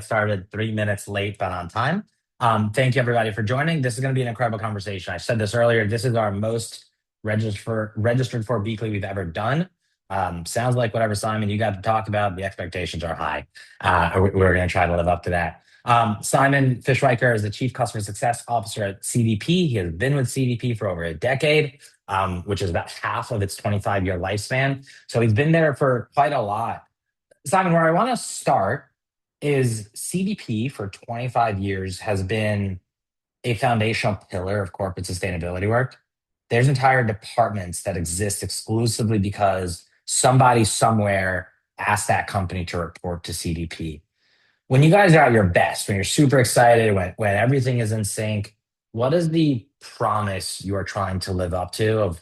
Started 3 minutes late, but on time. Thank you everybody for joining. This is going to be an incredible conversation. I said this earlier. This is our most registered for Beekly we've ever done. Sounds like whatever Simon you got to talk about. The expectations are high. We're going to try to live up to that. Simon Fischreicher is the Chief Customer Success Officer at CDP. He has been with CDP for over a decade, which is about half of its 25-year lifespan. So he's been there for quite a lot. Simon, where I want to start is CDP for 25 years has been a foundational pillar of corporate sustainability work. There's entire departments that exist exclusively because somebody somewhere asked that company to report to CDP. When you guys are at your best, when you're super excited, when everything is in sync, what is the promise you are trying to live up to of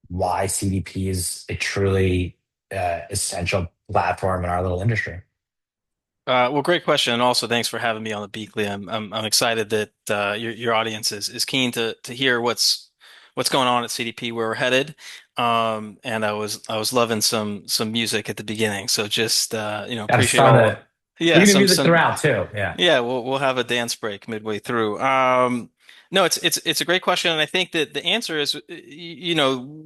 why CDP is a truly essential platform in our little industry? Well, great question, and also thanks for having me on the Beekly. I'm excited that your audience is keen to hear what's going on at CDP, where we're headed. And I was loving some music at the beginning, so just Got to appreciate start all. it. We Yeah, can do some music some throughout too. Yeah. yeah, we'll have a dance break midway through. No, it's a great question, and I think that the answer is,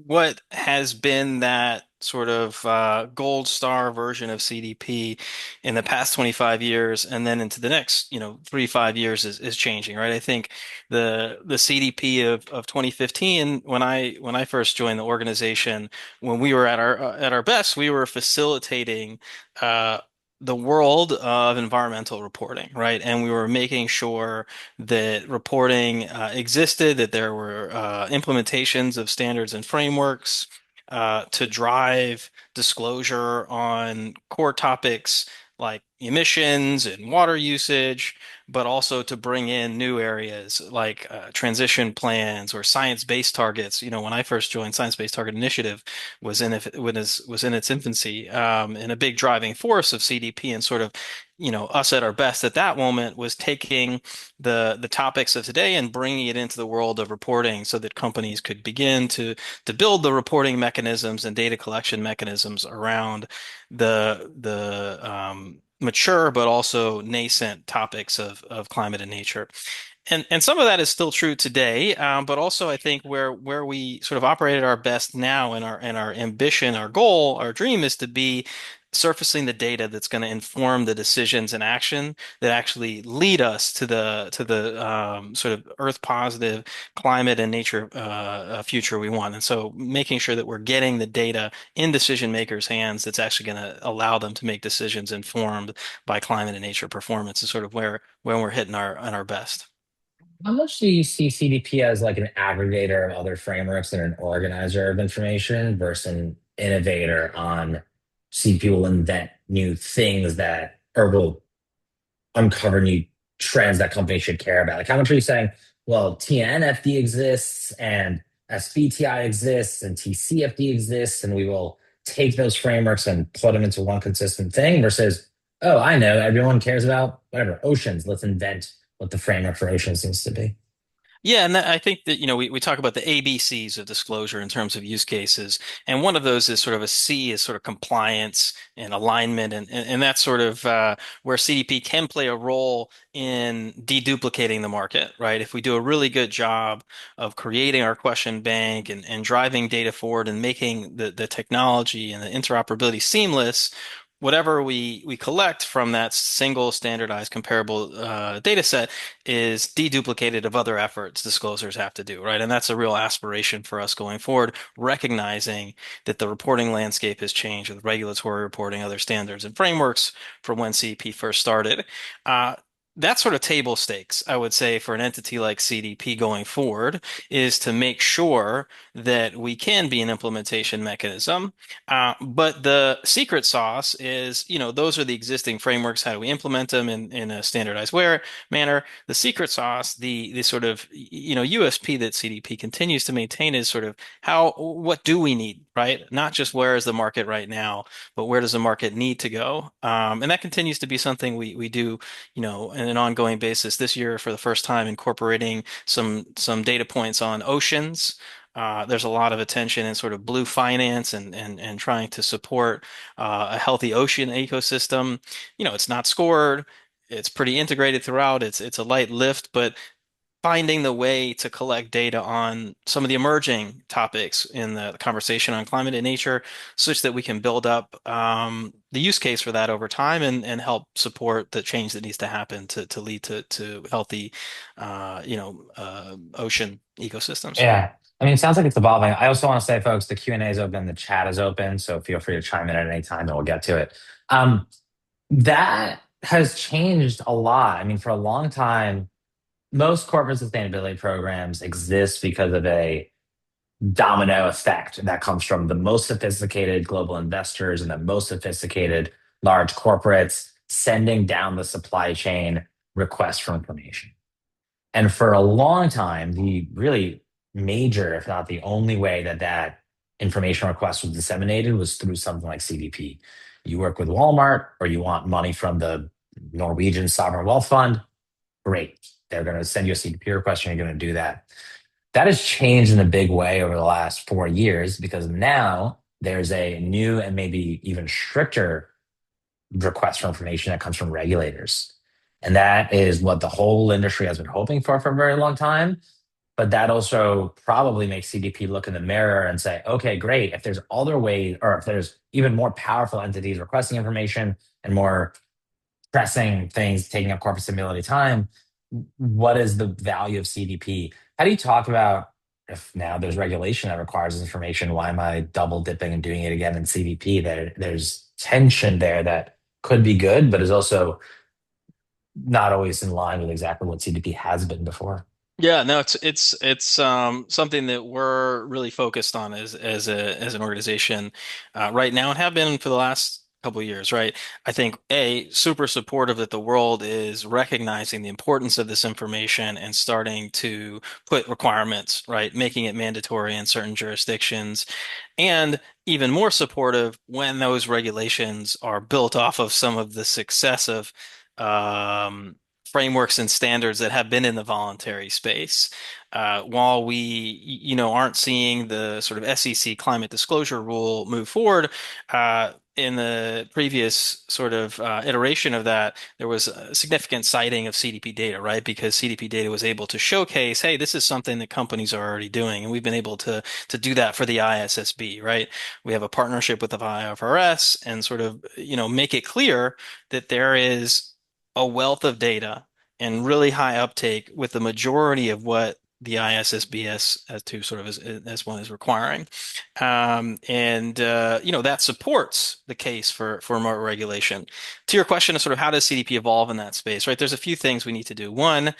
what has been that sort of gold star version of CDP in the past 25 years, and then into the next, 3, 5 years is changing, right? I think the CDP of 2015, when I first joined the organization, when we were at our best, we were facilitating. The world of environmental reporting, right? And we were making sure that reporting existed, that there were implementations of standards and frameworks to drive disclosure on core topics like emissions and water usage, but also to bring in new areas like transition plans or science-based targets. When I first joined, Science-Based Target Initiative was in its infancy, and a big driving force of CDP and sort of us at our best at that moment was taking the topics of today and bringing it into the world of reporting so that companies could begin to build the reporting mechanisms and data collection mechanisms around the mature but also nascent topics of climate and nature. And some of that is still true today, but also I think where we sort of operate at our best now, and our ambition, our goal, our dream is to be surfacing the data that's going to inform the decisions and action that actually lead us to the sort of earth positive climate and nature future we want. And so making sure that we're getting the data in decision makers' hands that's actually going to allow them to make decisions informed by climate and nature performance is sort of where when we're hitting our best. How much do you see CDP as like an aggregator of other frameworks and an organizer of information versus an innovator on CDP will invent new things that or will uncover new trends that companies should care about? Like how much are you saying, well, TNFD exists and SBTI exists and TCFD exists, and we will take those frameworks and put them into one consistent thing versus, oh, I know everyone cares about whatever oceans. Let's invent what the framework for oceans needs to be. Yeah, and I think that, we talk about the ABCs of disclosure in terms of use cases. And one of those is sort of a C is sort of compliance and alignment. And that's sort of where CDP can play a role in deduplicating the market, right? If we do a really good job of creating our question bank and driving data forward and making the technology and the interoperability seamless, whatever we collect from that single standardized comparable data set is deduplicated of other efforts disclosures have to do, right? And that's a real aspiration for us going forward, recognizing that the reporting landscape has changed with regulatory reporting, other standards and frameworks from when CEP first started. That's sort of table stakes, I would say, for an entity like CDP going forward, is to make sure that we can be an implementation mechanism. But the secret sauce is, those are the existing frameworks. How do we implement them in a standardized manner? The secret sauce, the sort of USP that CDP continues to maintain is sort of what do we need, right? Not just where is the market right now, but where does the market need to go? And that continues to be something we do, in an ongoing basis. This year, for the first time, incorporating some data points on oceans. There's a lot of attention in sort of blue finance and trying to support a healthy ocean ecosystem. It's not scored. it's pretty integrated throughout. It's a light lift, but finding the way to collect data on some of the emerging topics in the conversation on climate and nature, such that we can build up the use case for that over time and help support the change that needs to happen to lead to healthy, ocean ecosystems. Yeah. I mean, it sounds like it's evolving. I also want to say, folks, the Q&A is open, the chat is open, so feel free to chime in at any time and we'll get to it. That has changed a lot. I mean, for a long time, most corporate sustainability programs exist because of a domino effect that comes from the most sophisticated global investors and the most sophisticated large corporates sending down the supply chain requests for information. And for a long time, the really major, if not the only way that that information request was disseminated was through something like CDP. You work with Walmart or you want money from the Norwegian Sovereign Wealth Fund, great. They're going to send you a CDP request and you're going to do that. That has changed in a big way over the last 4 years because now there's a new and maybe even stricter request for information that comes from regulators. And that is what the whole industry has been hoping for a very long time. But that also probably makes CDP look in the mirror and say, okay, great. If there's other ways, or if there's even more powerful entities requesting information and more pressing things taking up corporate stability time, what is the value of CDP? How do you talk about if now there's regulation that requires this information? Why am I double dipping and doing it again in CDP? There's tension there that could be good, but is also not always in line with exactly what CDP has been before. Yeah, no, it's something that we're really focused on as an organization right now and have been for the last couple of years, right? I think super supportive that the world is recognizing the importance of this information and starting to put requirements, right? Making it mandatory in certain jurisdictions, and even more supportive when those regulations are built off of some of the success of um, frameworks and standards that have been in the voluntary space. While we, aren't seeing the sort of SEC climate disclosure rule move forward, in the previous sort of iteration of that, there was a significant citing of CDP data, right? Because CDP data was able to showcase, hey, this is something that companies are already doing, and we've been able to do that for the ISSB, right? We have a partnership with the IFRS and sort of, make it clear that there is a wealth of data and really high uptake with the majority of what the ISSBS as to sort of as one is requiring. That supports the case for more regulation. To your question of sort of how does CDP evolve in that space, right? There's a few things we need to do. One,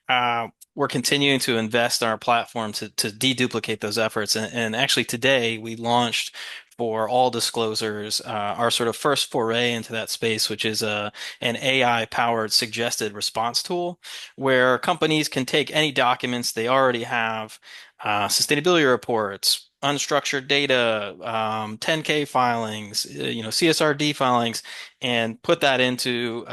we're continuing to invest in our platform to deduplicate those efforts. And actually today we launched for all disclosures, our sort of first foray into that space, which is an AI-powered suggested response tool, where companies can take any documents they already have, sustainability reports, unstructured data, 10K filings, CSRD filings, and put that into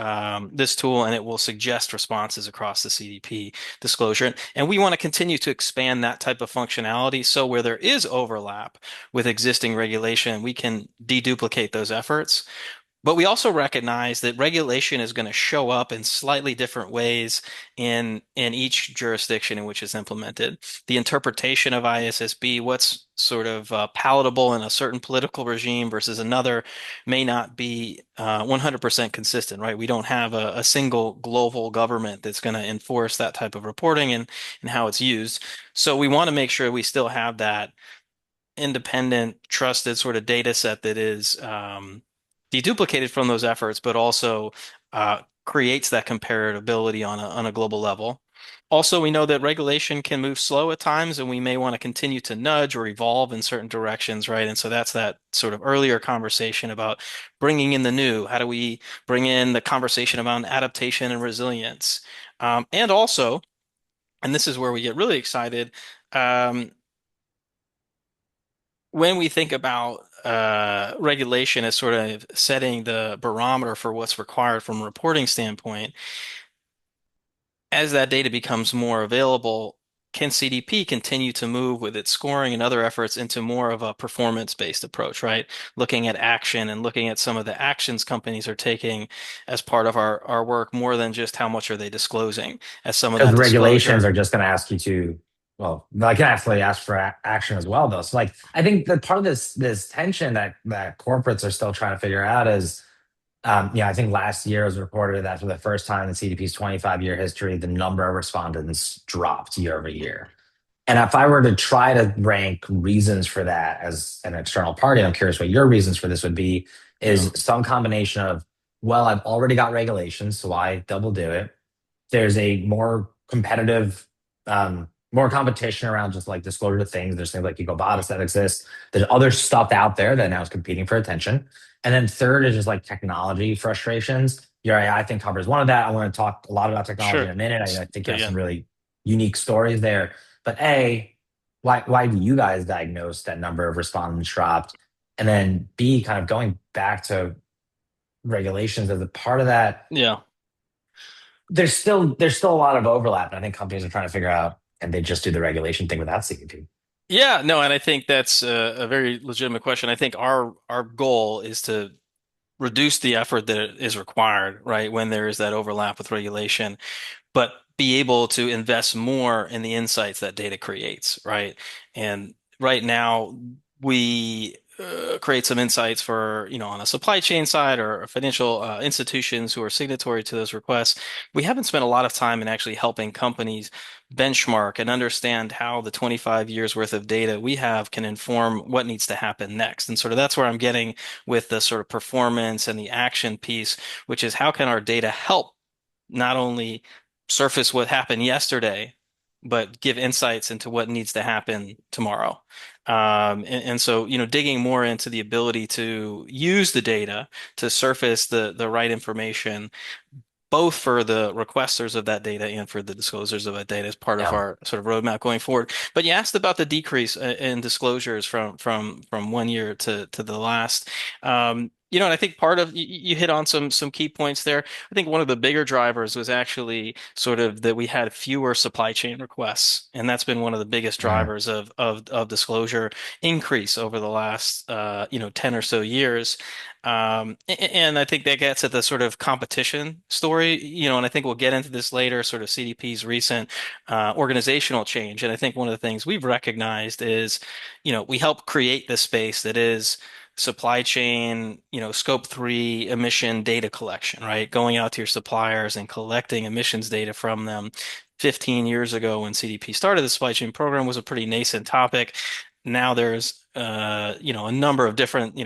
this tool, and it will suggest responses across the CDP disclosure. And we want to continue to expand that type of functionality so where there is overlap with existing regulation, we can deduplicate those efforts. But we also recognize that regulation is going to show up in slightly different ways in each jurisdiction in which it's implemented. The interpretation of ISSB, what's sort of palatable in a certain political regime versus another, may not be 100% consistent, right? We don't have a single global government that's going to enforce that type of reporting and how it's used. So we want to make sure we still have that independent, trusted sort of data set that is deduplicated from those efforts, but also creates that comparability on a global level. Also, we know that regulation can move slow at times, and we may want to continue to nudge or evolve in certain directions, right? And so that's that sort of earlier conversation about bringing in the new. How do we bring in the conversation about adaptation and resilience? And also, and this is where we get really excited, um, when we think about regulation as sort of setting the barometer for what's required from a reporting standpoint, as that data becomes more available, can CDP continue to move with its scoring and other efforts into more of a performance-based approach, right? Looking at action and looking at some of the actions companies are taking as part of our work more than just how much are they disclosing as some of Because that regulations disclosure. are just going to ask you to, well, I can actually ask for action as well, though. So, like, I think that part of this tension that corporates are still trying to figure out is, I think last year it was reported that for the first time in CDP's 25-year history, the number of respondents dropped year over year. And if I were to try to rank reasons for that as an external party, I'm curious what your reasons for this would be, Yeah, is some combination of, well, I've already got regulations, so why double do it? There's a more competitive, more competition around just like disclosure of things. There's things like EcoBotus that exists. There's other stuff out there that now is competing for attention. And then third is just like technology frustrations. Your AI, I think, covers one of that. I want to talk a lot about technology in sure. a minute. Let's I think you dig have some in. really unique stories there. But A, why do you guys diagnose that number of respondents dropped? And then B, kind of going back to regulations as a part of that, Yeah. there's still a lot of overlap. And I think companies are trying to figure out, and they just do the regulation thing without CDP. Yeah, no, and I think that's a very legitimate question. I think our goal is to reduce the effort that is required, right, when there is that overlap with regulation, but be able to invest more in the insights that data creates, right? And right now, we create some insights for, on a supply chain side or financial institutions who are signatory to those requests. We haven't spent a lot of time in actually helping companies benchmark and understand how the 25 years worth of data we have can inform what needs to happen next. And sort of that's where I'm getting with the sort of performance and the action piece, which is how can our data help not only surface what happened yesterday, but give insights into what needs to happen tomorrow. And so, digging more into the ability to use the data to surface the right information both for the requesters of that data and for the disclosures of that data as part of Yeah. our sort of roadmap going forward. But you asked about the decrease in disclosures from 1 year to the last. And I think part of you hit on some key points there. I think one of the bigger drivers was actually sort of that we had fewer supply chain requests, and that's been one of the biggest Mm. drivers of disclosure increase over the last 10 or so years. And I think that gets at the sort of competition story, and I think we'll get into this later, sort of CDP's recent organizational change. And I think one of the things we've recognized is, we help create this space that is supply chain, scope 3 emission data collection, right? Going out to your suppliers and collecting emissions data from them. 15 years ago, when CDP started the supply chain program, was a pretty nascent topic. Now there's a number of different,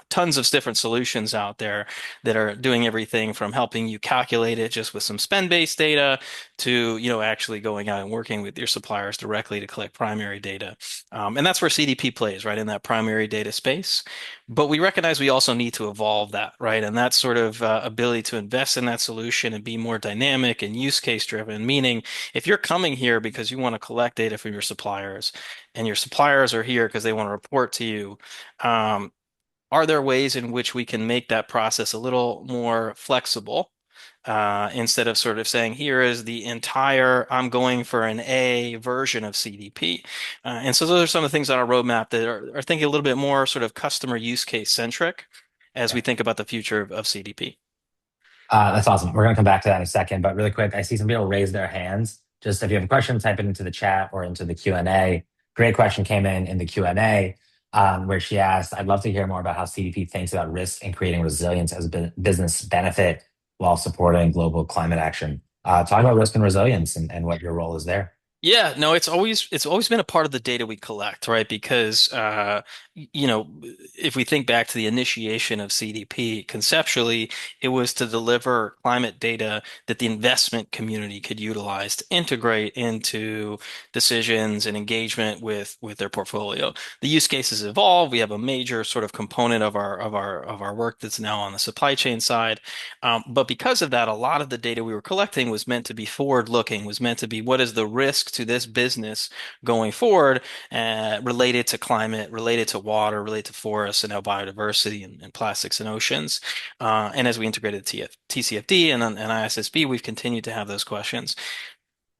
tons of different solutions out there that are doing everything from helping you calculate it just with some spend-based data to, actually going out and working with your suppliers directly to collect primary data. And that's where CDP plays, right, in that primary data space. But we recognize we also need to evolve that, right? And that sort of ability to invest in that solution and be more dynamic and use case driven, meaning if you're coming here because you want to collect data from your suppliers and your suppliers are here because they want to report to you, um, are there ways in which we can make that process a little more flexible? Instead of sort of saying, here is the entire, I'm going for an A version of CDP. And so those are some of the things on our roadmap that are thinking a little bit more sort of customer use case centric as we Yeah. think about the future of CDP. That's awesome. We're going to come back to that in a second, but really quick, I see some people raise their hands. Just if you have a question, type it into the chat or into the Q&A. Great question came in the Q&A, where she asked, "I'd love to hear more about how CDP thinks about risk and creating resilience as a business benefit while supporting global climate action." Talk about risk and resilience and what your role is there. Yeah, no, it's always been a part of the data we collect, right? Because if we think back to the initiation of CDP, conceptually, it was to deliver climate data that the investment community could utilize to integrate into decisions and engagement with their portfolio. The use cases evolve. We have a major sort of component of our work that's now on the supply chain side. But because of that, a lot of the data we were collecting was meant to be forward-looking, was meant to be what is the risk to this business going forward, related to climate, related to water, related to forests and now biodiversity and plastics and oceans. And as we integrated TCFD and ISSB, we've continued to have those questions.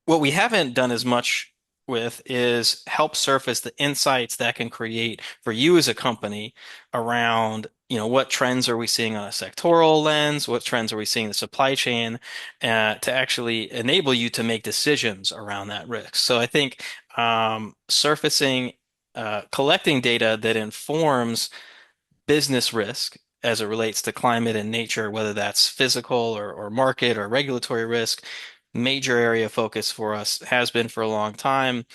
What we haven't done as much with is help surface the insights that can create for you as a company around, what trends are we seeing on a sectoral lens? What trends are we seeing in the supply chain, to actually enable you to make decisions around that risk. So I think surfacing, collecting data that informs business risk as it relates to climate and nature, whether that's physical or market or regulatory risk, major area of focus for us has been for a long time.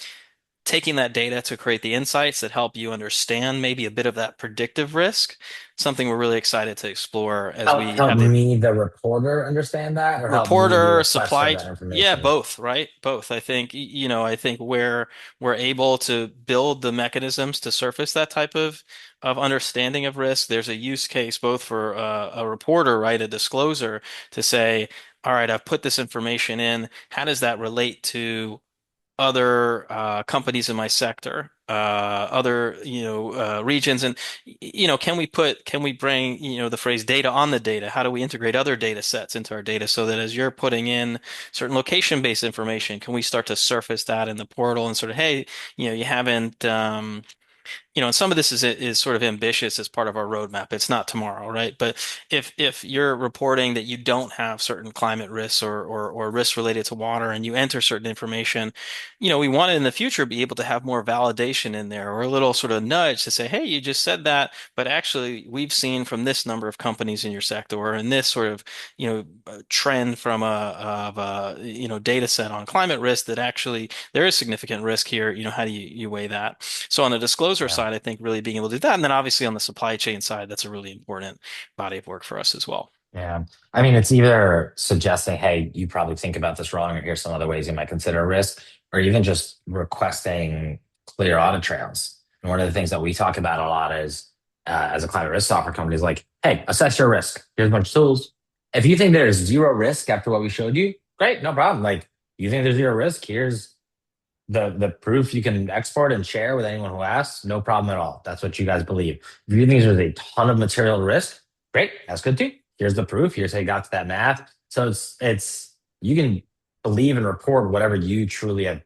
Taking that data to create the insights that help you understand maybe a bit of that predictive risk, something we're really excited to explore as we Help have the me, the reporter, understand that, or help me, the reporter, requester of supply, that yeah, information. both, right? Both. I think, I think where we're able to build the mechanisms to surface that type of understanding of risk, there's a use case both for a reporter, right, a discloser to say, all right, I've put this information in. How does that relate to other companies in my sector, other regions, and can we bring the phrase data on the data? How do we integrate other data sets into our data so that as you're putting in certain location-based information, can we start to surface that in the portal and sort of, hey, you haven't and some of this is sort of ambitious as part of our roadmap. It's not tomorrow, right? But if you're reporting that you don't have certain climate risks or risks related to water and you enter certain information, we want to in the future be able to have more validation in there or a little sort of nudge to say, hey, you just said that, but actually we've seen from this number of companies in your sector and this sort of, trend from a data set on climate risk that actually there is significant risk here. How do you weigh that? So on the disclosure Yeah. side, I think really being able to do that. And then obviously on the supply chain side, that's a really important body of work for us as well. Yeah. I mean, it's either suggesting, hey, you probably think about this wrong, or here's some other ways you might consider a risk, or even just requesting clear audit trails. And one of the things that we talk about a lot is, as a climate risk software company, is like, hey, assess your risk. Here's a bunch of tools. If you think there's zero risk after what we showed you, great, no problem. Like, you think there's zero risk, here's the proof you can export and share with anyone who asks, no problem at all. That's what you guys believe. If you think there's a ton of material risk, great, that's good too. Here's the proof. Here's how you got to that math. So it's you can believe and report whatever you truly have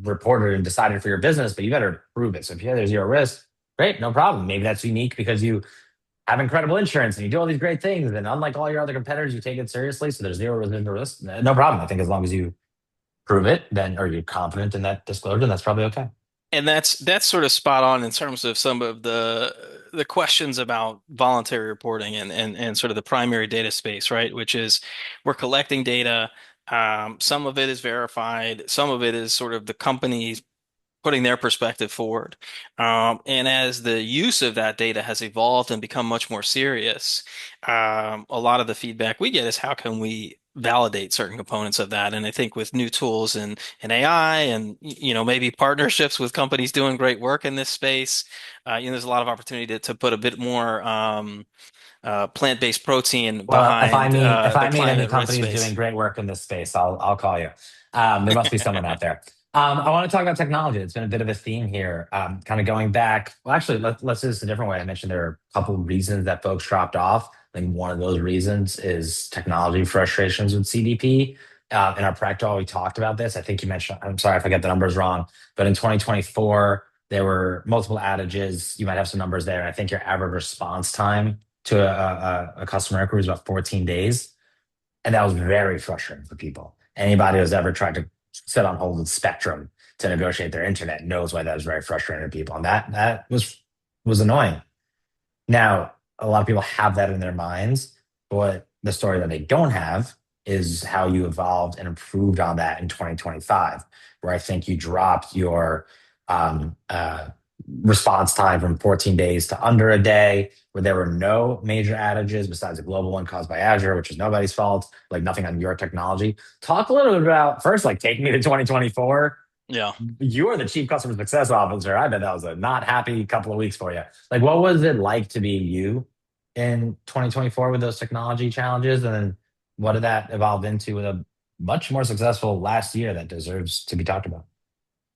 reported and decided for your business, but you better prove it. So if you have there's zero risk, great, no problem. Maybe that's unique because you have incredible insurance and you do all these great things. And unlike all your other competitors, you take it seriously. So there's zero residual risk. No problem. I think as long as you prove it, then or you're confident in that disclosure, that's probably okay. And that's sort of spot on in terms of some of the questions about voluntary reporting and sort of the primary data space, right? Which is we're collecting data. Some of it is verified, some of it is sort of the company putting their perspective forward. And as the use of that data has evolved and become much more serious, a lot of the feedback we get is how can we validate certain components of that? And I think with new tools and AI and maybe partnerships with companies doing great work in this space, there's a lot of opportunity to put a bit more plant-based protein Well, behind if I the meet any climate risk companies doing space. great work in this space, I'll call you. There must be someone out there. I want to talk about technology. It's been a bit of a theme here. Kind of going back. Well, actually, let's do this a different way. I mentioned there are a couple of reasons that folks dropped off. I think one of those reasons is technology frustrations with CDP. In our practical, we talked about this. I think you mentioned. I'm sorry if I get the numbers wrong, but in 2024 there were multiple outages. You might have some numbers there. I think your average response time to a customer inquiry was about 14 days. And that was very frustrating for people. Anybody who's ever tried to sit on hold with Spectrum to negotiate their internet knows why that was very frustrating to people. And that was annoying. Now, a lot of people have that in their minds, but the story that they don't have is how you evolved and improved on that in 2025, where I think you dropped your um, uh, response time from 14 days to under a day, where there were no major outages besides a global one caused by Azure, which is nobody's fault, like nothing on your technology. Talk a little bit about first, like take me to 2024. Yeah. You are the chief customer success officer. I bet that was a not happy couple of weeks for you. Like, what was it like to be you in 2024 with those technology challenges? And then what did that evolve into with a much more successful last year that deserves to be talked about?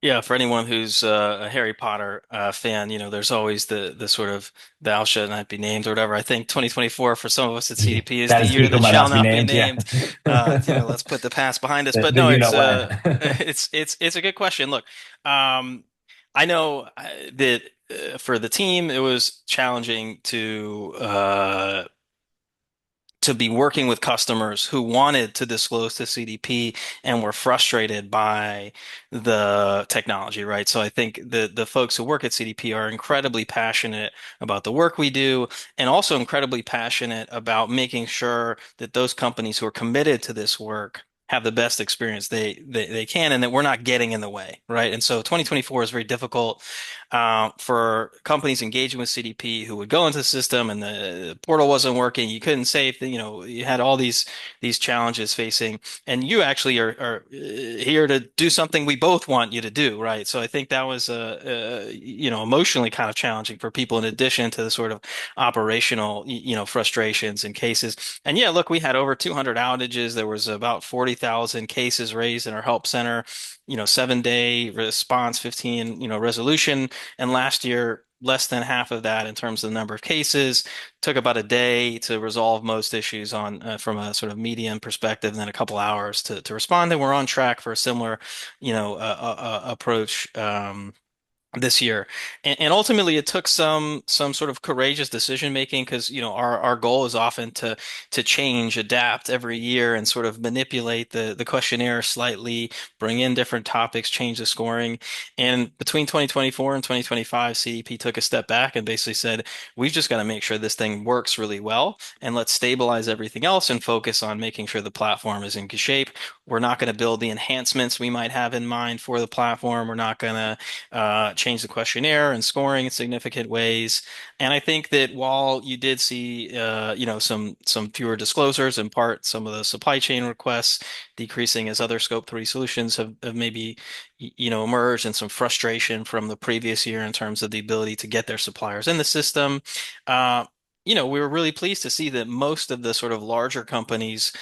Yeah, for anyone who's a Harry Potter fan, there's always the sort of thou shalt not be named or whatever. I think 2024 for some of us at Yeah. CDP is That the is year he who that might shall not be not be named. Yeah. named. Let's put the past behind us. But The no, you it's know when. it's a good question. Look, I know that for the team, it was challenging to be working with customers who wanted to disclose to CDP and were frustrated by the technology, right? So I think the folks who work at CDP are incredibly passionate about the work we do and also incredibly passionate about making sure that those companies who are committed to this work have the best experience they can and that we're not getting in the way, right? And so 2024 is very difficult for companies engaging with CDP who would go into the system and the portal wasn't working. You couldn't save, you had all these challenges facing, and you actually are here to do something we both want you to do, right? So I think that was emotionally kind of challenging for people in addition to the sort of operational, frustrations and cases. And yeah, look, we had over 200 outages. There was about 40,000 cases raised in our help center. 7-day response, 15, resolution. And last year, less than half of that in terms of the number of cases. Took about a day to resolve most issues on from a sort of median perspective, and then a couple hours to respond. And we're on track for a similar, approach. This year. And ultimately it took some sort of courageous decision making because our goal is often to change, adapt every year and sort of manipulate the questionnaire slightly, bring in different topics, change the scoring. And between 2024 and 2025, CDP took a step back and basically said, we've just got to make sure this thing works really well and let's stabilize everything else and focus on making sure the platform is in good shape. We're not going to build the enhancements we might have in mind for the platform. We're not going to change the questionnaire and scoring in significant ways. And I think that while you did see, some fewer disclosures, in part some of the supply chain requests decreasing as other Scope 3 solutions have maybe, emerged, and some frustration from the previous year in terms of the ability to get their suppliers in the system. Uh, we were really pleased to see that most of the sort of larger companies,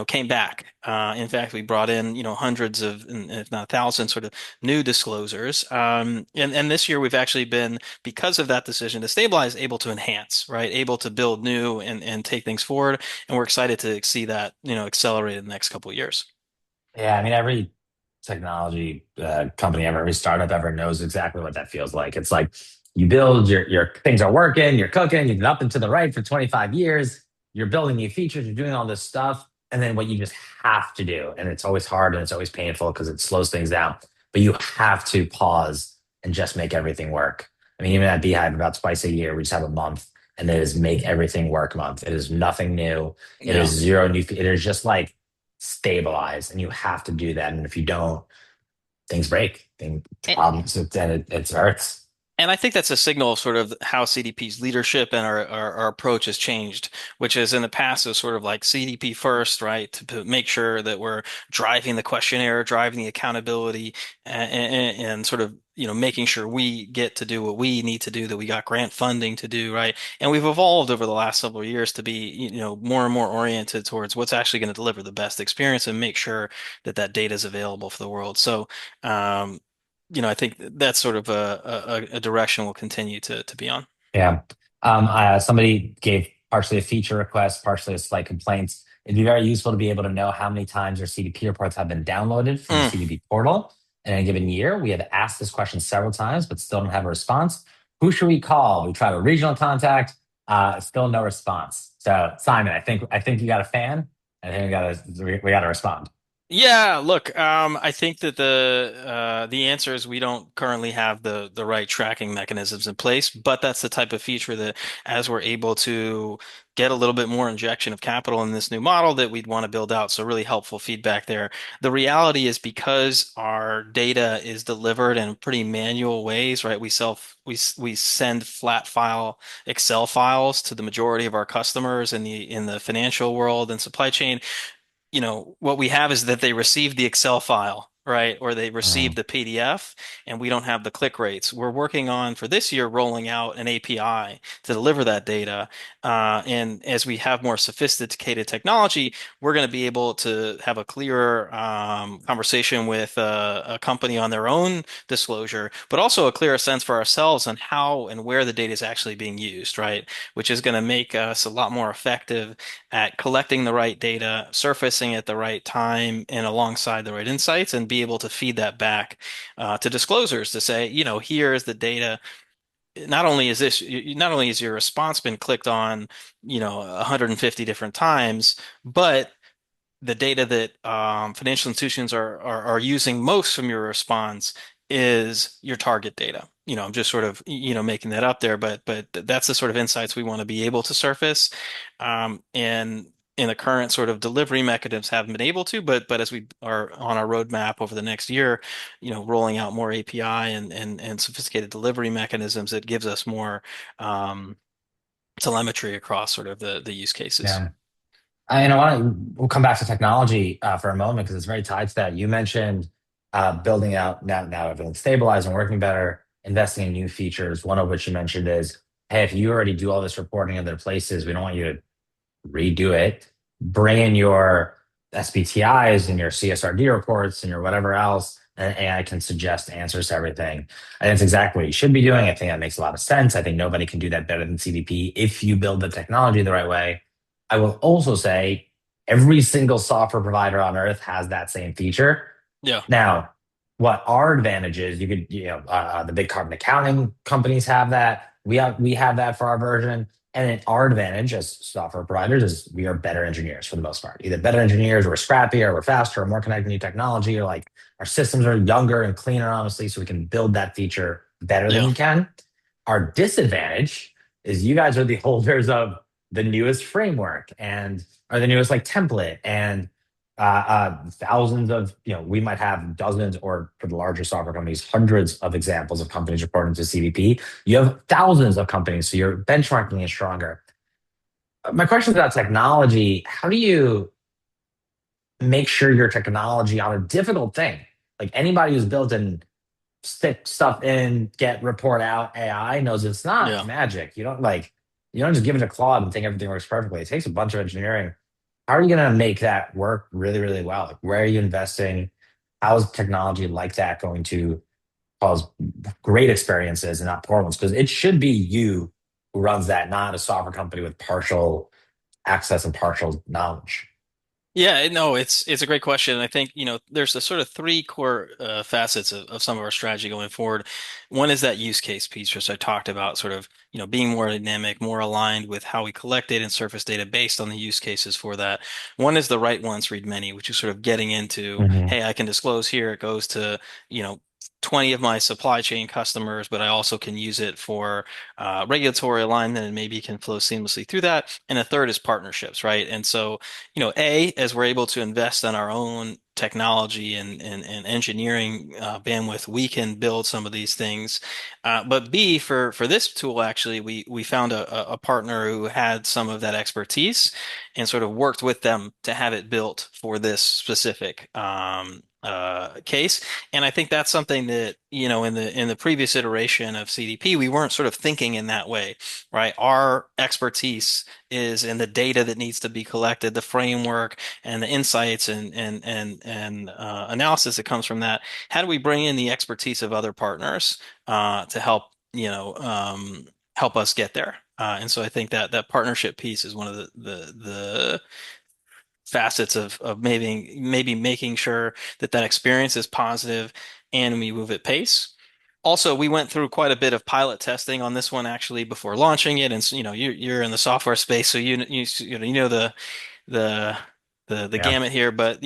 came back. In fact, we brought in, hundreds of, if not thousands, sort of new disclosures. And this year we've actually been, because of that decision to stabilize, able to enhance, right? Able to build new and take things forward. And we're excited to see that, accelerate in the next couple of years. Yeah, I mean, every technology company ever, every startup ever knows exactly what that feels like. It's like you build your things are working, you're cooking, you've been up and to the right for 25 years, you're building new features, you're doing all this stuff, and then what you just have to do, and it's always hard and it's always painful because it slows things down, but you have to pause and just make everything work. I mean, even at Beehive, about twice a year, we just have a month, and it is make everything work month. It is nothing new. It is Yeah. zero new. It is just like stabilize, and you have to do that. And if you don't, things break, things problems, and it hurts. And I think that's a signal of sort of how CDP's leadership and our approach has changed, which is in the past is sort of like CDP first, right? To make sure that we're driving the questionnaire, driving the accountability, and sort of, making sure we get to do what we need to do, that we got grant funding to do, right? And we've evolved over the last several years to be, more and more oriented towards what's actually going to deliver the best experience and make sure that that data is available for the world. So, um, I think that's sort of a direction we'll continue to be on. Yeah. Somebody gave partially a feature request, partially a slight complaints. It'd be very useful to be able to know how many times your CDP reports have been downloaded from the Mm. CDP portal in a given year. We have asked this question several times, but still don't have a response. Who should we call? We tried a regional contact, still no response. So Simon, I think you got a fan. I think we got to respond. Yeah, look, I think that the answer is we don't currently have the right tracking mechanisms in place, but that's the type of feature that as we're able to get a little bit more injection of capital in this new model that we'd want to build out. So really helpful feedback there. The reality is because our data is delivered in pretty manual ways, right? We send flat file Excel files to the majority of our customers in the financial world and supply chain. What we have is that they receive the Excel file. right? Or they receive Mhm. the PDF and we don't have the click rates. We're working on for this year rolling out an API to deliver that data. And as we have more sophisticated technology, we're going to be able to have a clearer conversation with a company on their own disclosure, but also a clearer sense for ourselves on how and where the data is actually being used, right? Which is going to make us a lot more effective at collecting the right data, surfacing at the right time and alongside the right insights, and be able to feed that back to disclosures to say, here is the data. Not only is your response been clicked on, 150 different times, but the data that financial institutions are using most from your response is your target data. I'm just sort of making that up there, but that's the sort of insights we want to be able to surface, and in the current sort of delivery mechanisms haven't been able to, but as we are on our roadmap over the next year, rolling out more API and sophisticated delivery mechanisms, it gives us more telemetry across sort of the use cases. Yeah. And I want to we'll come back to technology for a moment because it's very tied to that. You mentioned building out now everything's stabilized and working better, investing in new features. One of which you mentioned is, hey, if you already do all this reporting in other places, we don't want you to redo it. Bring in your SBTIs and your CSRD reports and your whatever else, and AI can suggest answers to everything. And that's exactly what you should be doing. I think that makes a lot of sense. I think nobody can do that better than CDP if you build the technology the right way. I will also say every single software provider on earth has that same feature. Yeah. Now, what our advantage is, the big carbon accounting companies have that. We have that for our version. And then our advantage as software providers is we are better engineers for the most part. Either better engineers, or we're scrappier, or we're faster, or more connected to new technology, or like our systems are younger and cleaner, honestly, so we can build that feature better than Yeah. you can. Our disadvantage is you guys are the holders of the newest framework and or the newest like template and thousands of, we might have dozens or for the larger software companies, hundreds of examples of companies reporting to CDP. You have thousands of companies, so your benchmarking is stronger. My question is about technology. How do you make sure your technology on a difficult thing? Like anybody who's built and stick stuff in, get report out AI knows it's not Yeah. magic. You don't just give it a Claude and think everything works perfectly. It takes a bunch of engineering. How are you going to make that work really, really well? Like, where are you investing? How is technology like that going to cause great experiences and not poor ones? Because it should be you who runs that, not a software company with partial access and partial knowledge. Yeah, no, it's a great question. I think, there's a sort of three core facets of some of our strategy going forward. One is that use case piece, which I talked about, sort of, being more dynamic, more aligned with how we collect data and surface data based on the use cases for that. One is the write once, read many, which is sort of getting into, Hmm. hey, I can disclose here, it goes to, 20 of my supply chain customers, but I also can use it for regulatory alignment and maybe can flow seamlessly through that. And a third is partnerships, right? And so as we're able to invest in our own technology and engineering bandwidth, we can build some of these things. But B, for this tool, actually, we found a partner who had some of that expertise and sort of worked with them to have it built for this specific case. And I think that's something that, in the previous iteration of CDP, we weren't sort of thinking in that way, right? Our expertise is in the data that needs to be collected, the framework and the insights and analysis that comes from that. How do we bring in the expertise of other partners to help, help us get there? And so I think that partnership piece is one of the facets of maybe making sure that experience is positive and we move at pace. Also, we went through quite a bit of pilot testing on this one actually before launching it, and so, you're in the software space, so you know the the Yeah. gamut here, but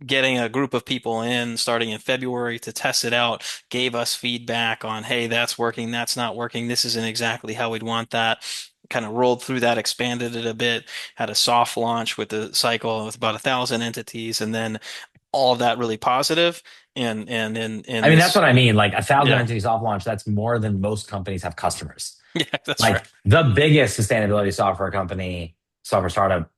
getting a group of people in starting in February to test it out gave us feedback on, hey, that's working, that's not working, this isn't exactly how we'd want that. Kind of rolled through that, expanded it a bit, had a soft launch with the cycle with about 1,000 entities, and then all of that really positive. And in I mean, that's this, what I mean. Like 1,000 yeah, entities off launch, that's more than most companies have customers. yeah, that's right. Like the biggest sustainability software company, software startup,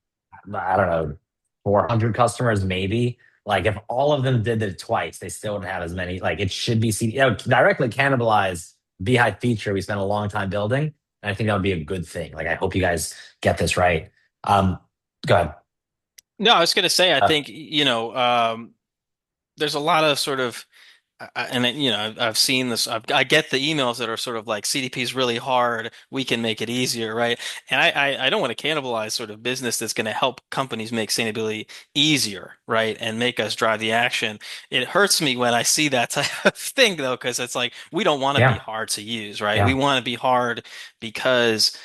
I don't know, 400 customers maybe. Like if all of them did it twice, they still wouldn't have as many. Like it should be directly cannibalize Beehive feature we spent a long time building. And I think that would be a good thing. Like I hope you guys get this right. Um, Go ahead. No, I was going to say, I Uh, think, there's a lot of sort of I've seen this. I get the emails that are sort of like CDP is really hard. We can make it easier, right? And I don't want to cannibalize sort of business that's going to help companies make sustainability easier, right? And make us drive the action. It hurts me when I see that type of thing, though, because it's like we don't want to be yeah, hard to use, right? We yeah. want to be hard because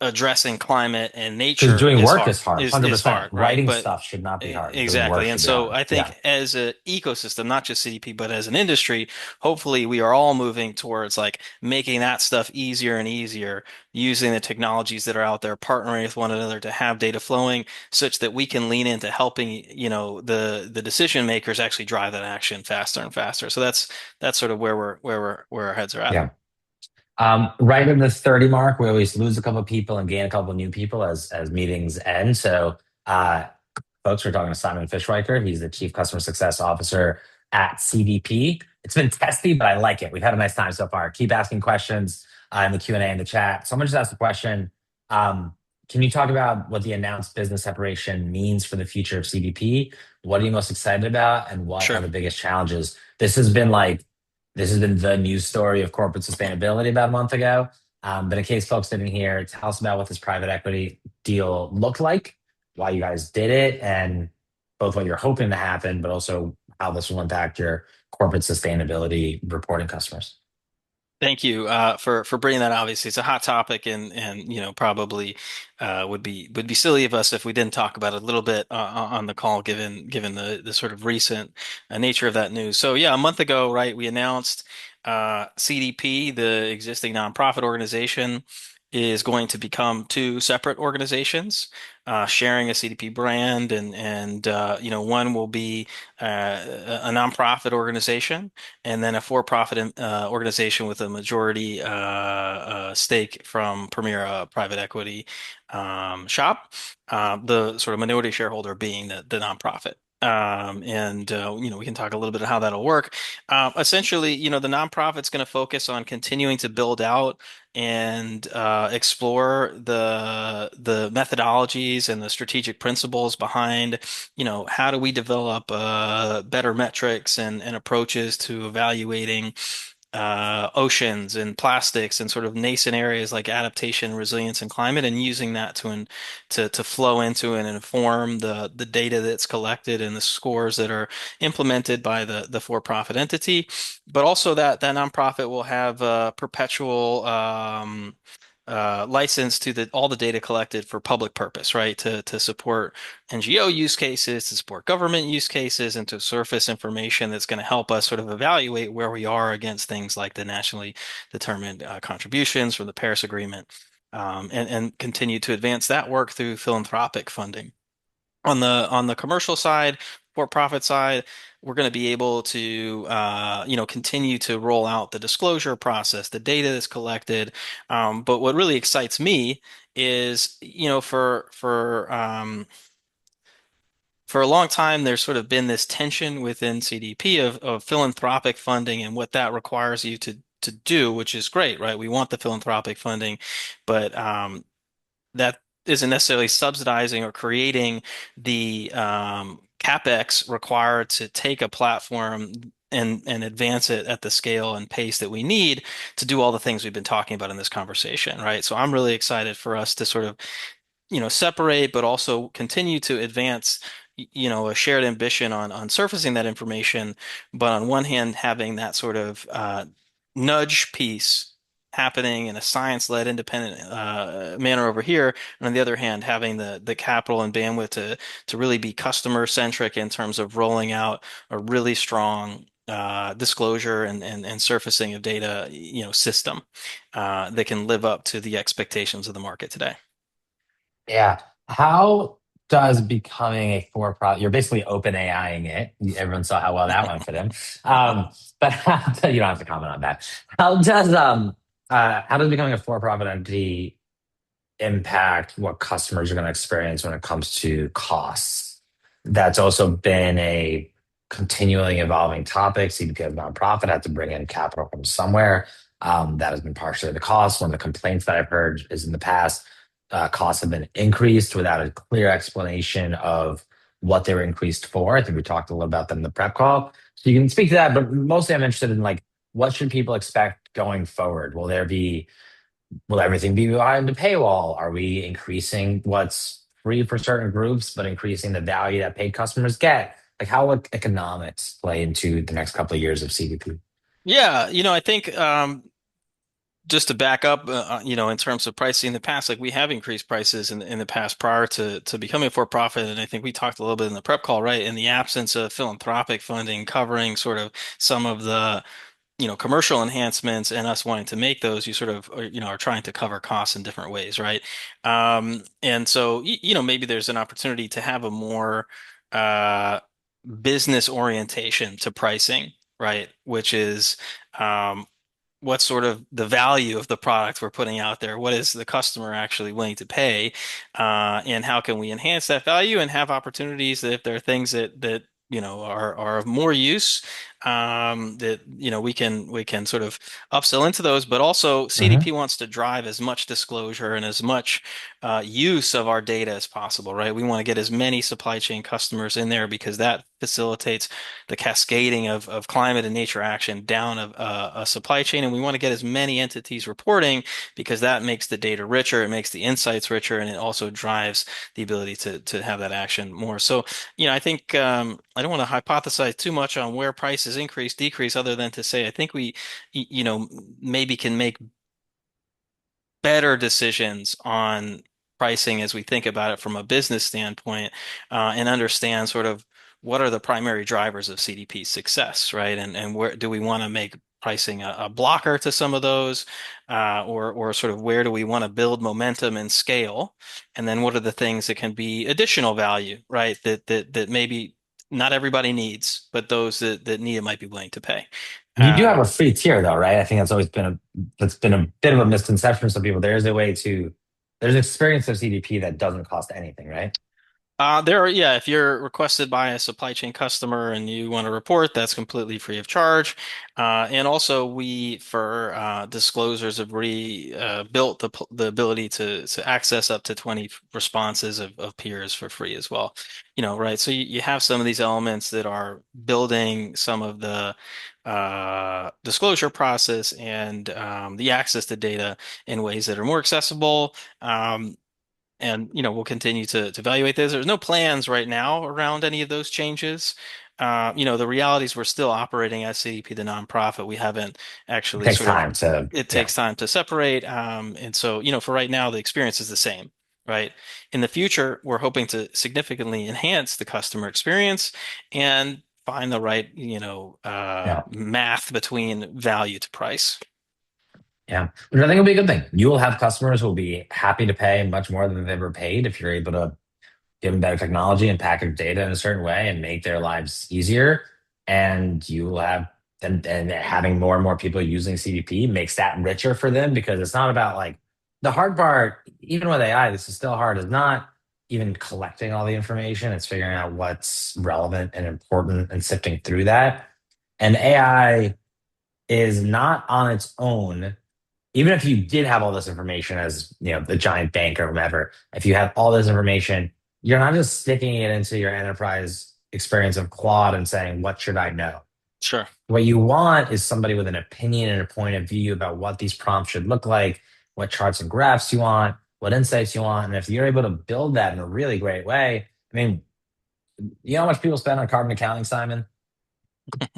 addressing climate and Because nature doing work is hard, is 100%. hard, right? Writing But stuff should not be hard. Doing work exactly. And should be so hard. I Yeah, think as an ecosystem, not just CDP, but as an industry, hopefully we are all moving towards like making that stuff easier and easier, using the technologies that are out there, partnering with one another to have data flowing such that we can lean into helping, the decision makers actually drive that action faster and faster. So that's sort of where our heads are at. yeah. Right in the 30 mark, we always lose a couple of people and gain a couple of new people as meetings end. So uh, folks, we're talking to Simon Fishweiker. He's the Chief Customer Success Officer at CDP. It's been testy, but I like it. We've had a nice time so far. Keep asking questions in the Q&A in the chat. Someone just asked a question. Um, can you talk about what the announced business separation means for the future of CDP? What are you most excited about, and what are Sure. the biggest challenges? This has been the news story of corporate sustainability about a month ago. But in case folks didn't hear, tell us about what this private equity deal looked like, why you guys did it, and both what you're hoping to happen, but also how this will impact your corporate sustainability reporting customers. Thank you for bringing that. Obviously, it's a hot topic, and probably would be silly of us if we didn't talk about it a little bit on the call, given the sort of recent nature of that news. So yeah, a month ago, right, we announced CDP, the existing nonprofit organization, is going to become two separate organizations, sharing a CDP brand, and one will be a nonprofit organization and then a for-profit organization with a majority stake from Premier private equity shop, the sort of minority shareholder being the nonprofit. We can talk a little bit of how that'll work. Essentially, the nonprofit's going to focus on continuing to build out and explore the methodologies and the strategic principles behind how do we develop better metrics and approaches to evaluating oceans and plastics and sort of nascent areas like adaptation, resilience, and climate, and using that to flow into and inform the data that's collected and the scores that are implemented by the for-profit entity. But also that nonprofit will have perpetual license to all the data collected for public purpose, right? To support NGO use cases, to support government use cases, and to surface information that's going to help us sort of evaluate where we are against things like the nationally determined contributions from the Paris Agreement, and continue to advance that work through philanthropic funding. On the commercial side, for-profit side, we're going to be able to continue to roll out the disclosure process, the data that's collected. But what really excites me is, for a long time, there's sort of been this tension within CDP of philanthropic funding and what that requires you to do, which is great, right? We want the philanthropic funding, but that isn't necessarily subsidizing or creating the capex required to take a platform and advance it at the scale and pace that we need to do all the things we've been talking about in this conversation, right? So I'm really excited for us to sort of separate, but also continue to advance, a shared ambition on surfacing that information. But on one hand, having that sort of nudge piece happening in a science-led, independent manner over here, and on the other hand, having the capital and bandwidth to really be customer-centric in terms of rolling out a really strong disclosure and surfacing of data, system that can live up to the expectations of the market today. Yeah. How does becoming a for-profit, you're basically open AIing it. Everyone saw how well that went for them. But you don't have to comment on that. How does becoming a for-profit entity impact what customers are going to experience when it comes to costs? That's also been a continually evolving topic. CDP as a nonprofit had to bring in capital from somewhere. That has been partially the cost. One of the complaints that I've heard is in the past, costs have been increased without a clear explanation of what they were increased for. I think we talked a little about that in the prep call. So you can speak to that, but mostly I'm interested in like what should people expect going forward? Will everything be behind the paywall? Are we increasing what's free for certain groups, but increasing the value that paid customers get? Like, how would economics play into the next couple of years of CDP? Yeah, I think just to back up, in terms of pricing in the past, like we have increased prices in the past prior to becoming for profit, and I think we talked a little bit in the prep call, right? In the absence of philanthropic funding covering sort of some of the commercial enhancements and us wanting to make those, you sort of, are trying to cover costs in different ways, right? And so, maybe there's an opportunity to have a more uh, business orientation to pricing, right? Which is, um, what's sort of the value of the product we're putting out there? What is the customer actually willing to pay? And how can we enhance that value and have opportunities that if there are things that are of more use, that we can sort of upsell into those, but also CDP Hmm. wants to drive as much disclosure and as much use of our data as possible, right? We want to get as many supply chain customers in there because that facilitates the cascading of climate and nature action down a supply chain, and we want to get as many entities reporting because that makes the data richer, it makes the insights richer, and it also drives the ability to have that action more. So, I think I don't want to hypothesize too much on where prices increase, decrease, other than to say I think we, maybe can make better decisions on pricing as we think about it from a business standpoint, and understand sort of what are the primary drivers of CDP success, right? And where do we want to make pricing a blocker to some of those, or sort of where do we want to build momentum and scale? And then what are the things that can be additional value, right? That maybe not everybody needs, but those that need it might be willing to pay. You do have Um, a free tier though, right? I think that's been a bit of a misconception for some people. There's experience of CDP that doesn't cost anything, right? yeah, if you're requested by a supply chain customer and you want to report, that's completely free of charge. And also, we, for disclosures, have built the ability to access up to 20 responses of peers for free as well. Right? So you have some of these elements that are building some of the disclosure process and the access to data in ways that are more accessible. And we'll continue to evaluate this. There's no plans right now around any of those changes. The reality is we're still operating as CDP, the nonprofit. We haven't It actually takes sort of, time to, it yeah, takes time to separate. And so, for right now, the experience is the same, right? In the future, we're hoping to significantly enhance the customer experience and find the right, yeah. math between value to price. Yeah, which I think will be a good thing. You will have customers who will be happy to pay much more than they've ever paid if you're able to give them better technology and package data in a certain way and make their lives easier. And you will have and having more and more people using CDP makes that richer for them because it's not about like the hard part, even with AI, this is still hard, is not even collecting all the information. It's figuring out what's relevant and important and sifting through that. And AI is not on its own, even if you did have all this information as the giant bank or whatever, if you have all this information, you're not just sticking it into your enterprise experience of Claude and saying, what should I know? Sure. What you want is somebody with an opinion and a point of view about what these prompts should look like, what charts and graphs you want, what insights you want. And if you're able to build that in a really great way, I mean, you know how much people spend on carbon accounting, Simon?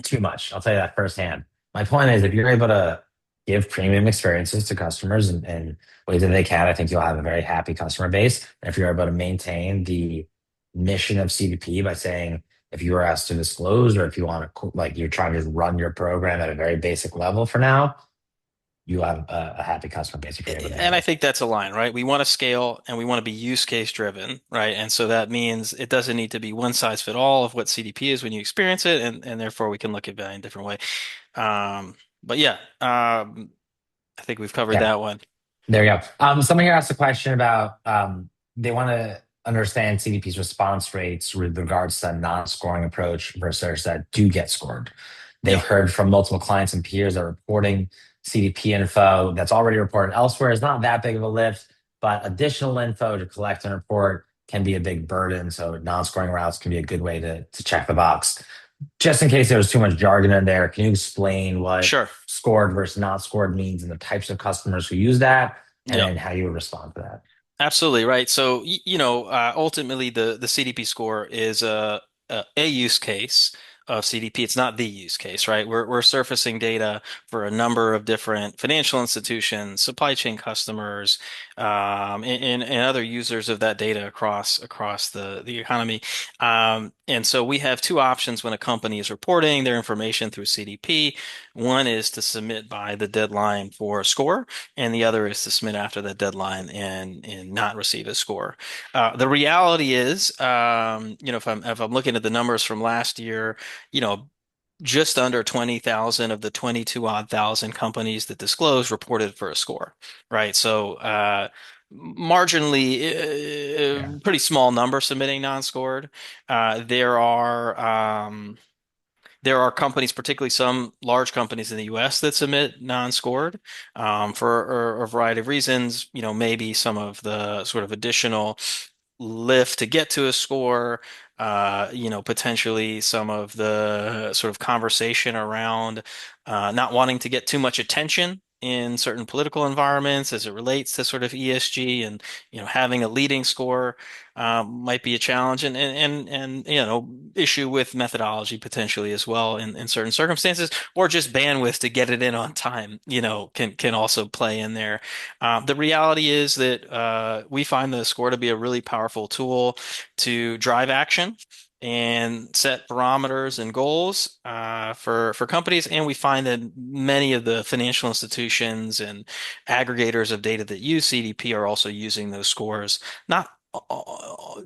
Too much. I'll tell you that firsthand. My point is, if you're able to give premium experiences to customers and ways that they can, I think you'll have a very happy customer base. And if you're able to maintain the mission of CDP by saying, if you were asked to disclose, or if you want to, like, you're trying to run your program at a very basic level for now, you have a happy customer base if you're able to do And I that. think that's a line, right? We want to scale and we want to be use case driven, right? And so that means it doesn't need to be one size fit all of what CDP is when you experience it, and therefore we can look at value in a different way. But yeah, I think we've covered Yeah. that one. There you go. Someone here asked a question about they want to understand CDP's response rates with regards to a non-scoring approach versus that do get scored. They've Yeah, heard from multiple clients and peers that reporting CDP info that's already reported elsewhere is not that big of a lift, but additional info to collect and report can be a big burden. So non-scoring routes can be a good way to check the box. Just in case there was too much jargon in there, can you explain what sure. scored versus not scored means and the types of customers who use that, and Yeah. then how you would respond to that? Absolutely right. So, ultimately the CDP score is a use case of CDP. It's not the use case, right? We're surfacing data for a number of different financial institutions, supply chain customers, and other users of that data across the economy. And so we have two options when a company is reporting their information through CDP. One is to submit by the deadline for a score, and the other is to submit after that deadline and not receive a score. The reality is, if I'm looking at the numbers from last year, you know, just under 20,000 of the 22 odd thousand companies that disclose reported for a score, right? So, marginally, Yeah. pretty small number submitting non-scored. There are, there are companies, particularly some large companies in the US, that submit non-scored for a variety of reasons. Maybe some of the sort of additional lift to get to a score, potentially some of the sort of conversation around not wanting to get too much attention in certain political environments as it relates to sort of ESG, and having a leading score might be a challenge, and issue with methodology potentially as well in certain circumstances, or just bandwidth to get it in on time, can also play in there. The reality is that we find the score to be a really powerful tool to drive action and set parameters and goals for companies. And we find that many of the financial institutions and aggregators of data that use CDP are also using those scores, not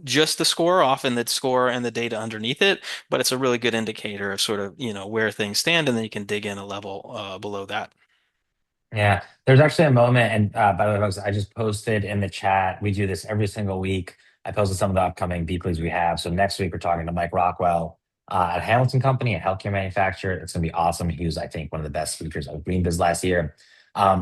just the score, often the score and the data underneath it, but it's a really good indicator of sort of, where things stand, and then you can dig in a level below that. Yeah, there's actually a moment, and by the way, folks, I just posted in the chat. We do this every single week. I posted some of the upcoming Beekleys we have. So next week we're talking to Mike Rockwell at Hamilton Company, a healthcare manufacturer. It's going to be awesome. He was, I think, one of the best speakers of GreenBiz last year.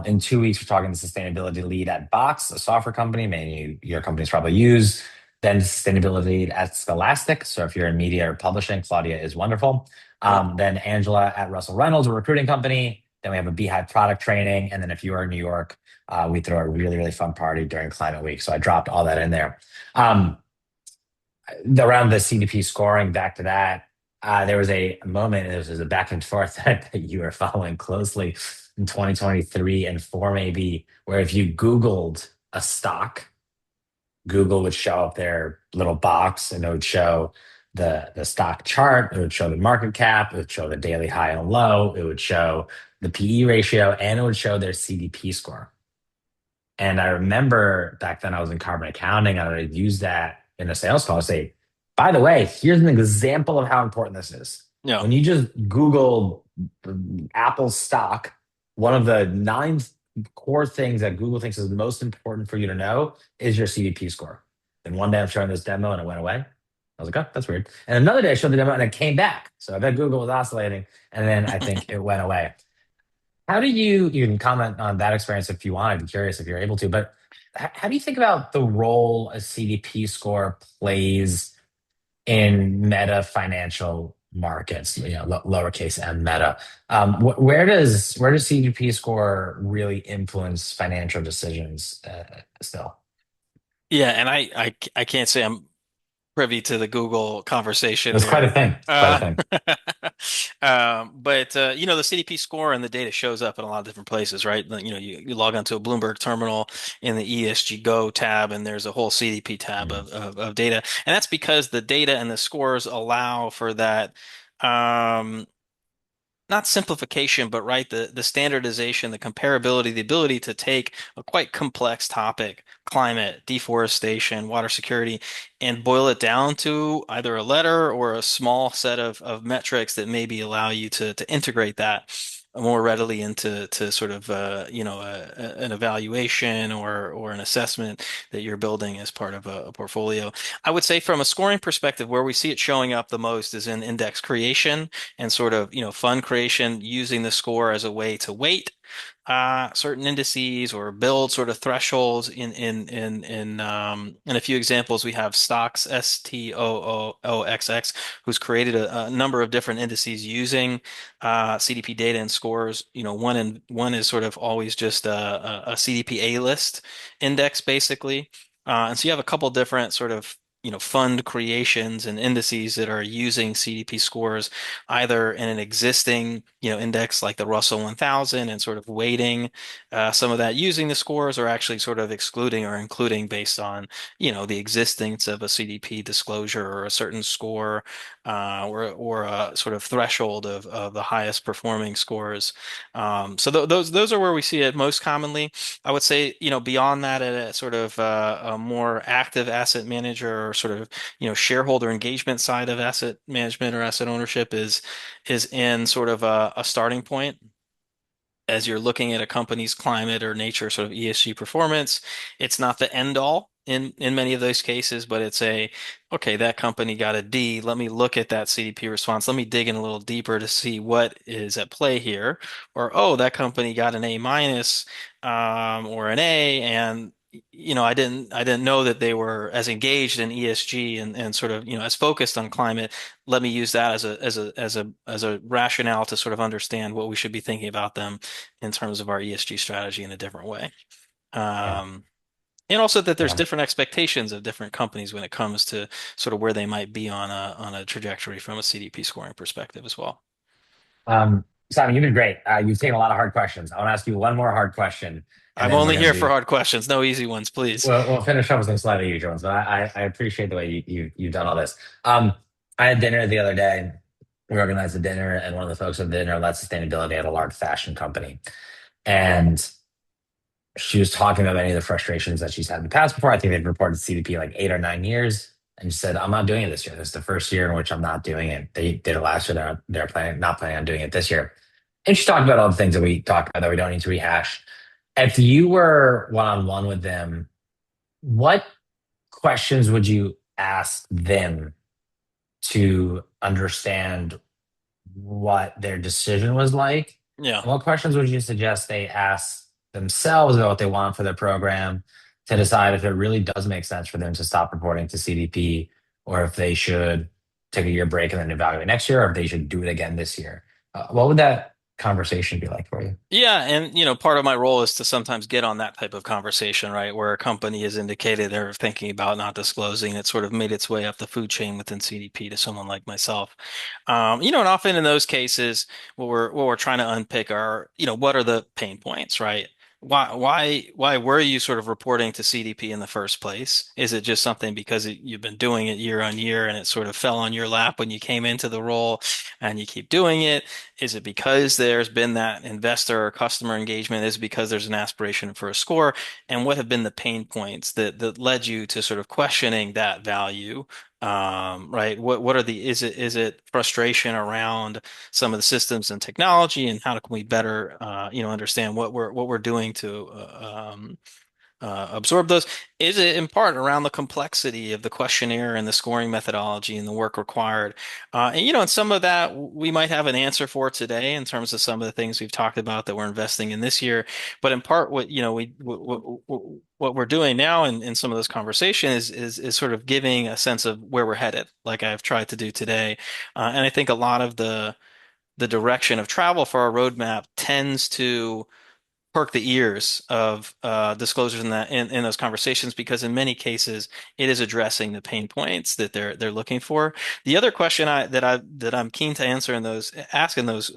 In 2 weeks, we're talking to sustainability lead at Box, a software company. Many your companies probably use. Then sustainability lead at Scholastic. So if you're in media or publishing, Claudia is wonderful. Yep. Then Angela at Russell Reynolds, a recruiting company. Then we have a Beehive product training. And then if you are in New York, we throw a really, really fun party during Climate Week. So I dropped all that in there. Um, Around the CDP scoring, back to that, there was a moment, there was a back and forth that you were following closely in 2023 and four maybe, where if you Googled a stock, Google would show up their little box and it would show the stock chart, it would show the market cap, it would show the daily high and low, it would show the PE ratio, and it would show their CDP score. And I remember back then I was in carbon accounting and I'd use that in a sales call. Say, by the way, here's an example of how important this is. Yeah. When you just Google Apple stock, one of the nine core things that Google thinks is most important for you to know is your CDP score. Then one day I'm showing this demo and it went away. I was like, oh, that's weird. And another day I showed the demo and it came back. So I bet Google was oscillating. And then I think it went away. How do you can comment on that experience if you want? I'd be curious if you're able to, but how do you think about the role a CDP score plays in meta financial markets, lowercase m meta? Where does CDP score really influence financial decisions still? Yeah, and I can't say I'm privy to the Google conversation It's quite a there. thing. It's quite a Uh, thing. but the CDP score and the data shows up in a lot of different places, right? Like, you log onto a Bloomberg terminal in the ESG Go tab, and there's a whole CDP tab Mm. of data, and that's because the data and the scores allow for that. Um, Not simplification, but right, the standardization, the comparability, the ability to take a quite complex topic, climate, deforestation, water security, and boil it down to either a letter or a small set of metrics that maybe allow you to integrate that. more readily into to sort of an evaluation or an assessment that you're building as part of a portfolio. I would say from a scoring perspective, where we see it showing up the most is in index creation and sort of fund creation, using the score as a way to weight certain indices or build sort of thresholds in a few examples. We have stocks STOOXX, who's created a number of different indices using CDP data and scores. One is sort of always just a CDP A list index basically. And so you have a couple different sort of fund creations and indices that are using CDP scores either in an existing index like the Russell 1000 and sort of weighting some of that using the scores, or actually sort of excluding or including based on the existence of a CDP disclosure or a certain score or a sort of threshold of the highest performing scores. So those are where we see it most commonly. I would say, beyond that, at a sort of a more active asset manager or sort of, shareholder engagement side of asset management or asset ownership is in sort of a starting point as you're looking at a company's climate or nature sort of ESG performance. It's not the end all in many of those cases, but it's okay, that company got a D. Let me look at that CDP response. Let me dig in a little deeper to see what is at play here. Or, oh, that company got an A minus, or an A, and I didn't know that they were as engaged in ESG and sort of, as focused on climate. Let me use that as a rationale to sort of understand what we should be thinking about them in terms of our ESG strategy in a different way. Yeah. Um, and also that there's Yeah. different expectations of different companies when it comes to sort of where they might be on a trajectory from a CDP scoring perspective as well. Simon, you've been great. You've taken a lot of hard questions. I want to ask you one more hard question, and I'm then we're only going here to for do. hard questions, no easy ones, please. We'll finish up with some slightly easier ones, but I appreciate the way you've done all this. I had dinner the other day. We organized a dinner, and one of the folks at the dinner led sustainability at a large fashion company, and she was talking about many of the frustrations that she's had in the past before. I think they've reported CDP like 8 or 9 years. And she said, I'm not doing it this year. This is the first year in which I'm not doing it. They did it last year. They're planning, not planning on doing it this year. And she talked about all the things that we talked about that we don't need to rehash. If you were one on one with them, what questions would you ask them to understand what their decision was like? Yeah. And what questions would you suggest they ask themselves about what they want for their program to decide if it really does make sense for them to stop reporting to CDP, or if they should take a year break and then evaluate next year, or if they should do it again this year? What would that conversation be like for you? Yeah, and part of my role is to sometimes get on that type of conversation, right? Where a company has indicated they're thinking about not disclosing. It sort of made its way up the food chain within CDP to someone like myself. And often in those cases, what we're trying to unpick are, what are the pain points, right? Why were you sort of reporting to CDP in the first place? Is it just something because you've been doing it year on year and it sort of fell on your lap when you came into the role and you keep doing it? Is it because there's been that investor or customer engagement? Is it because there's an aspiration for a score? And what have been the pain points that led you to sort of questioning that value? Right? What are is it frustration around some of the systems and technology, and how can we better understand what we're doing to absorb those? Is it in part around the complexity of the questionnaire and the scoring methodology and the work required? And some of that we might have an answer for today in terms of some of the things we've talked about that we're investing in this year. But in part, what we're doing now in some of those conversations is sort of giving a sense of where we're headed, like I've tried to do today. And I think a lot of the direction of travel for our roadmap tends to perk the ears of disclosures in that in those conversations, because in many cases it is addressing the pain points that they're looking for. The other question that I'm keen to answer in those ask in those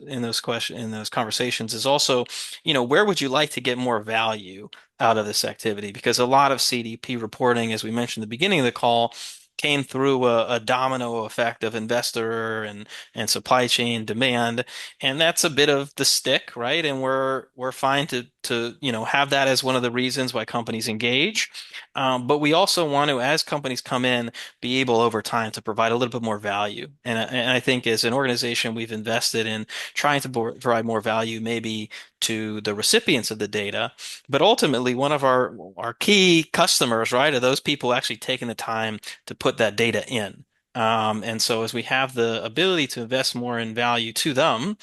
conversations is also, where would you like to get more value out of this activity? Because a lot of CDP reporting, as we mentioned at the beginning of the call, came through a domino effect of investor and supply chain demand, and that's a bit of the stick, right? And we're fine to to have that as one of the reasons why companies engage. But we also want to, as companies come in, be able over time to provide a little bit more value. And I think as an organization, we've invested in trying to provide more value, maybe to the recipients of the data, but ultimately one of our key customers, right, are those people actually taking the time to put that data in. And so as we have the ability to invest more in value to them,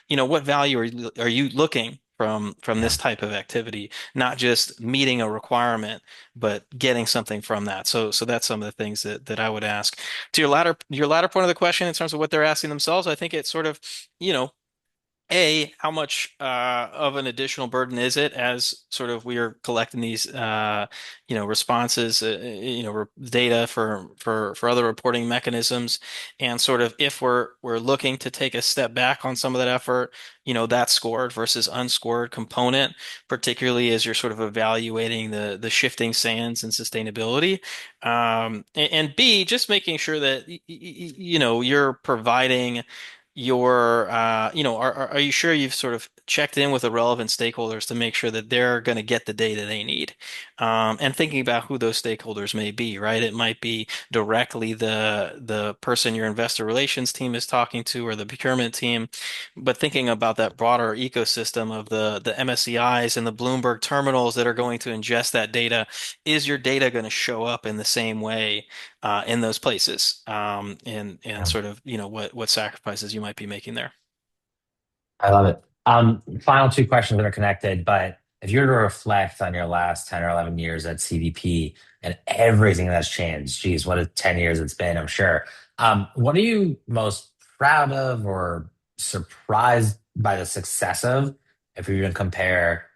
what value are you looking from Yeah, this type of activity, not just meeting a requirement, but getting something from that. So that's some of the things that I would ask. To your latter point of the question in terms of what they're asking themselves, I think it's sort of, you know, how much of an additional burden is it as sort of we are collecting these responses, data for other reporting mechanisms, and sort of if we're looking to take a step back on some of that effort, that scored versus unscored component, particularly as you're sort of evaluating the shifting sands and sustainability. And B, just making sure that you're providing are you sure you've sort of checked in with the relevant stakeholders to make sure that they're going to get the data they need? And thinking about who those stakeholders may be, right? It might be directly the person your investor relations team is talking to or the procurement team, but thinking about that broader ecosystem of the MSCIs and the Bloomberg terminals that are going to ingest that data. Is your data going to show up in the same way in those places, and yeah. sort of what sacrifices you might be making there. I love it. Final two questions that are connected, but if you were to reflect on your last 10 or 11 years at CDP and everything that's changed, geez, what a 10 years it's been, I'm sure. What are you most proud of or surprised by the success of if you're going to compare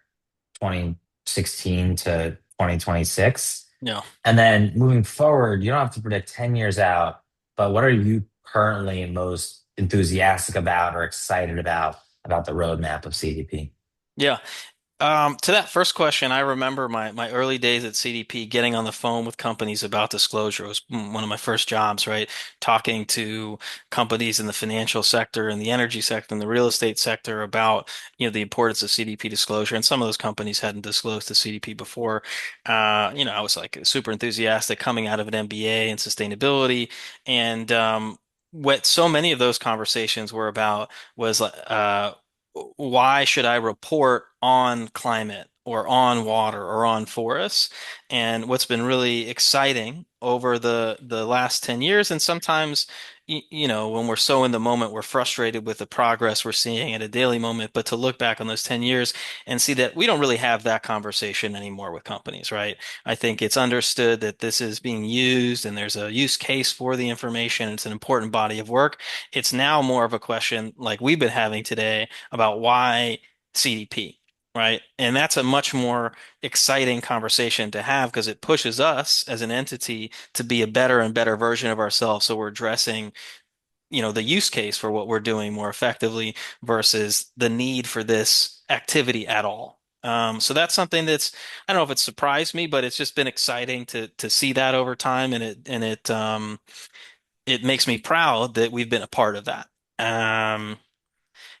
2016 to 2026? Yeah. And then moving forward, you don't have to predict 10 years out, but what are you currently most enthusiastic about or excited about the roadmap of CDP? Yeah. To that first question, I remember my early days at CDP getting on the phone with companies about disclosure. It was one of my first jobs, right? Talking to companies in the financial sector and the energy sector and the real estate sector about, the importance of CDP disclosure. And some of those companies hadn't disclosed to CDP before. I was like super enthusiastic coming out of an MBA in sustainability. And what so many of those conversations were about was why should I report on climate or on water or on forests? And what's been really exciting over the last 10 years, and sometimes, when we're so in the moment, we're frustrated with the progress we're seeing at a daily moment, but to look back on those 10 years and see that we don't really have that conversation anymore with companies, right? I think it's understood that this is being used and there's a use case for the information. It's an important body of work. It's now more of a question like we've been having today about why CDP, right? And that's a much more exciting conversation to have because it pushes us as an entity to be a better and better version of ourselves. So we're addressing, the use case for what we're doing more effectively versus the need for this activity at all. So that's something I don't know if it surprised me, but it's just been exciting to see that over time, and it makes me proud that we've been a part of that.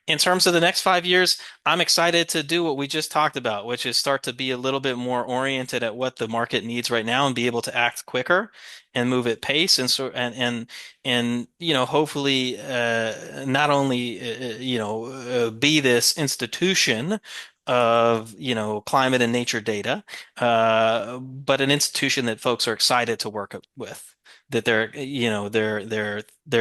In terms of the next 5 years, I'm excited to do what we just talked about, which is start to be a little bit more oriented at what the market needs right now and be able to act quicker and move at pace and hopefully not only be this institution of climate and nature data, but an institution that folks are excited to work with. That they're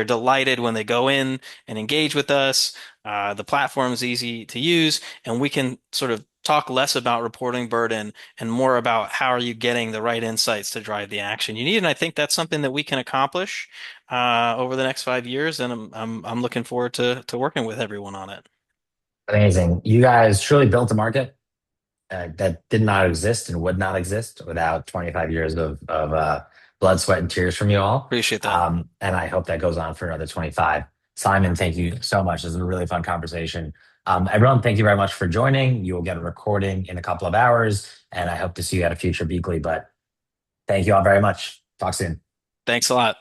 delighted when they go in and engage with us. The platform is easy to use, and we can sort of talk less about reporting burden and more about how are you getting the right insights to drive the action you need. And I think that's something that we can accomplish over the next 5 years, and I'm looking forward to working with everyone on it. Amazing. You guys truly built a market that did not exist and would not exist without 25 years of blood, sweat, and tears from you all. Appreciate that. And I hope that goes on for another 25. Simon, thank you so much. This was a really fun conversation. Everyone, thank you very much for joining. You will get a recording in a couple of hours, and I hope to see you at a future Beekly. But thank you all very much. Talk soon. Thanks a lot.